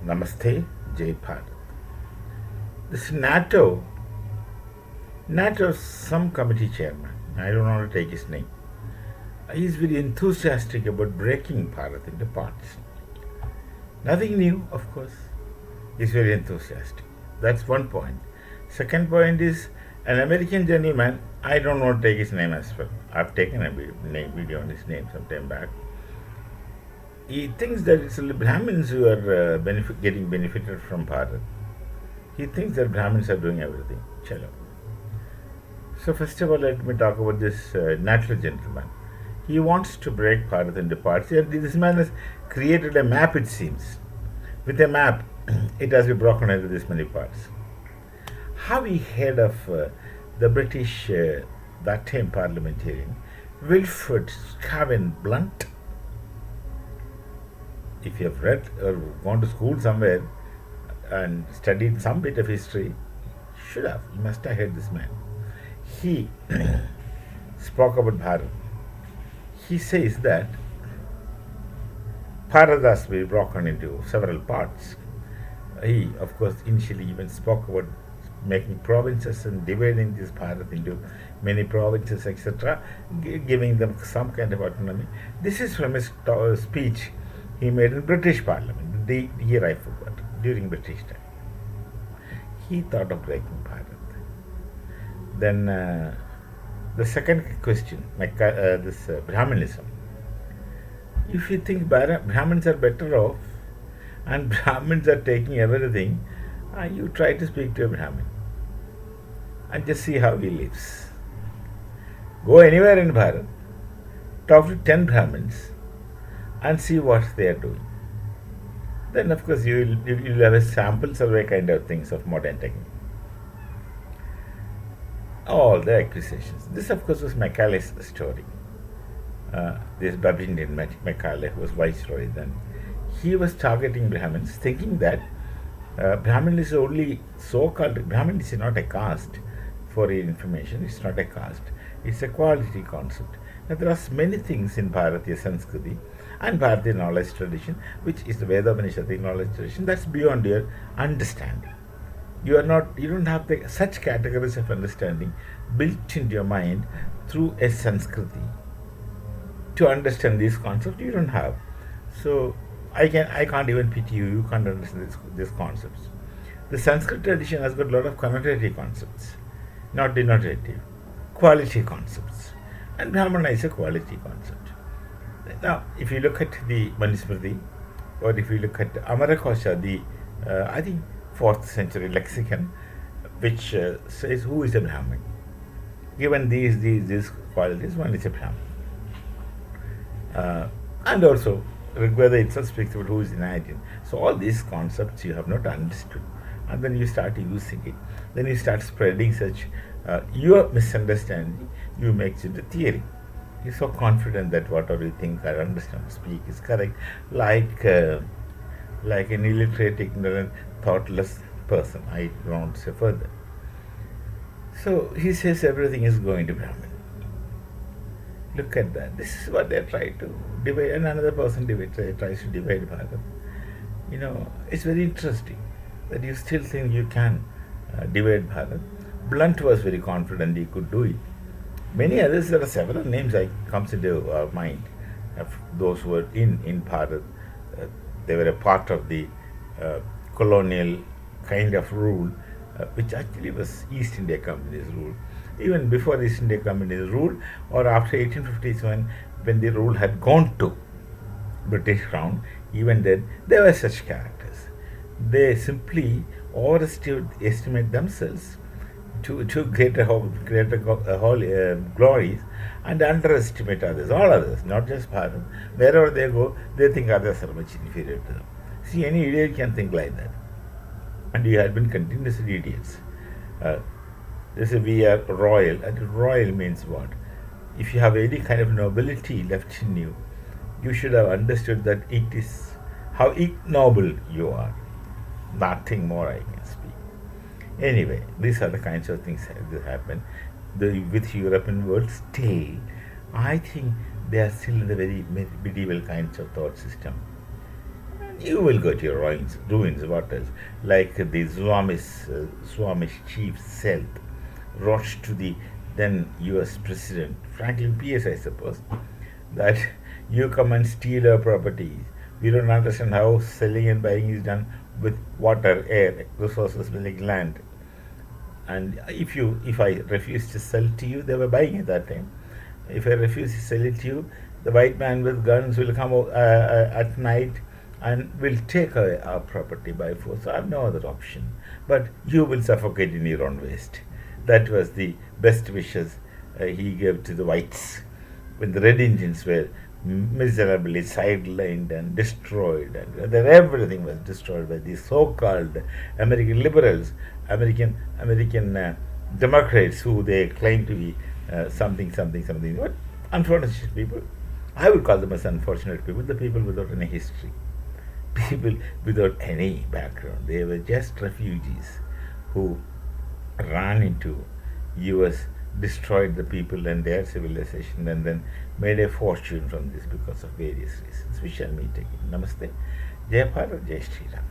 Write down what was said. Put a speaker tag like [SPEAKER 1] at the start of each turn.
[SPEAKER 1] Namaste, Jai Bharat. This NATO, some committee chairman, I don't want to take his name, he is very enthusiastic about breaking Bharat into parts. Nothing new, of course. He's very enthusiastic. That's one point. Second point is an American gentleman, I don't want to take his name as well. I've taken a video on his name some time back. He thinks that it's only Brahmins who are getting benefited from Bharat. He thinks that Brahmins are doing everything. Chalo. So first of all, let me talk about this natural gentleman. He wants to break Bharat into parts. And this man has created a map, it seems. With a map, it has been broken into this many parts. How he heard of the British, that time parliamentarian, Wilfred Scaven Blunt? If you have read or gone to school somewhere and studied some bit of history, should have. You must have heard this man. He spoke about Bharat. He says that Bharat has been broken into several parts. He, of course, initially even spoke about making provinces and dividing this Bharat into many provinces, etc., giving them some kind of autonomy. This is from his speech he made in British Parliament, the year I forgot, during British time. He thought of breaking Bharat. Then the second question, this Brahmanism. If you think Brahmins are better off and Brahmins are taking everything, you try to speak to a Brahmin and just see how he lives. Go anywhere in Bharat, talk to 10 Brahmins and see what they are doing. Then, of course, you will have a sample survey kind of things of modern technique. All the accusations. This, of course, was Macaulay's story. This Babington Macaulay, who was viceroy then, he was targeting Brahmins, thinking that Brahmin is only so-called, Brahmin is not a caste, for your information, it's not a caste, it's a quality concept. Now, there are many things in Bharatiya Sanskriti and Bharatiya knowledge tradition, which is the Veda Upanishadic knowledge tradition, that's beyond your understanding. You don't have such categories of understanding built into your mind through a Sanskriti. To understand these concepts, you don't have. So I can't even pity you. You can't understand these concepts. The Sanskrit tradition has got a lot of connotative concepts, not denotative, quality concepts, and Brahmana is a quality concept. Now, if you look at the Manusmriti, or if you look at Amarakosha, the I think 4th century lexicon, which says who is a Brahmin. Given these qualities, one is a Brahmin. And also, Rigveda itself speaks about who is an Indian. So all these concepts you have not understood, and then you start using it. Then you start spreading such your misunderstanding. You make it a theory. You're so confident that whatever you think or understand, speak is correct, like an illiterate, ignorant, thoughtless person. I don't want to say further. So he says everything is going to Brahmin. Look at that. This is what they try to divide, and another person tries to divide Bharat. It's very interesting that you still think you can divide Bharat. Blunt was very confident he could do it. Many others, there are several names that comes into our mind of those who were in Bharat. They were a part of the colonial kind of rule, which actually was East India Company's rule. Even before East India Company's rule, or after 1857, when the rule had gone to British Crown, even then there were such characters. They simply overestimate themselves to greater glories and underestimate others, all others, not just Bharat. Wherever they go, they think others are much inferior to them. See, any idiot can think like that. And we had been continuously idiots. They say we are royal, and royal means what? If you have any kind of nobility left in you, you should have understood that it is how ignoble you are. Nothing more I can speak. Anyway, these are the kinds of things that happen. With European world, still, I think they are still in the very medieval kinds of thought system. You will go to your ruins. What else? Like the Swamish chief Seth wrote to the then U.S. President Franklin P.S. I suppose that you come and steal our properties. We don't understand how selling and buying is done with water, air, resources like land. And if I refuse to sell to you, they were buying at that time. If I refuse to sell it to you, the white man with guns will come at night and will take away our property by force. So I have no other option. But you will suffocate in your own waste. That was the best wishes he gave to the whites when the Red Indians were miserably sidelined and destroyed, and then everything was destroyed by these so-called American liberals, American Democrats, who they claim to be something. What unfortunate people! I would call them as unfortunate people. The people without any history, people without any background. They were just refugees who ran into U.S., destroyed the people and their civilization, and then made a fortune from this because of various reasons. We shall meet again. Namaste. Jai Bharat, Jai Shri Ram.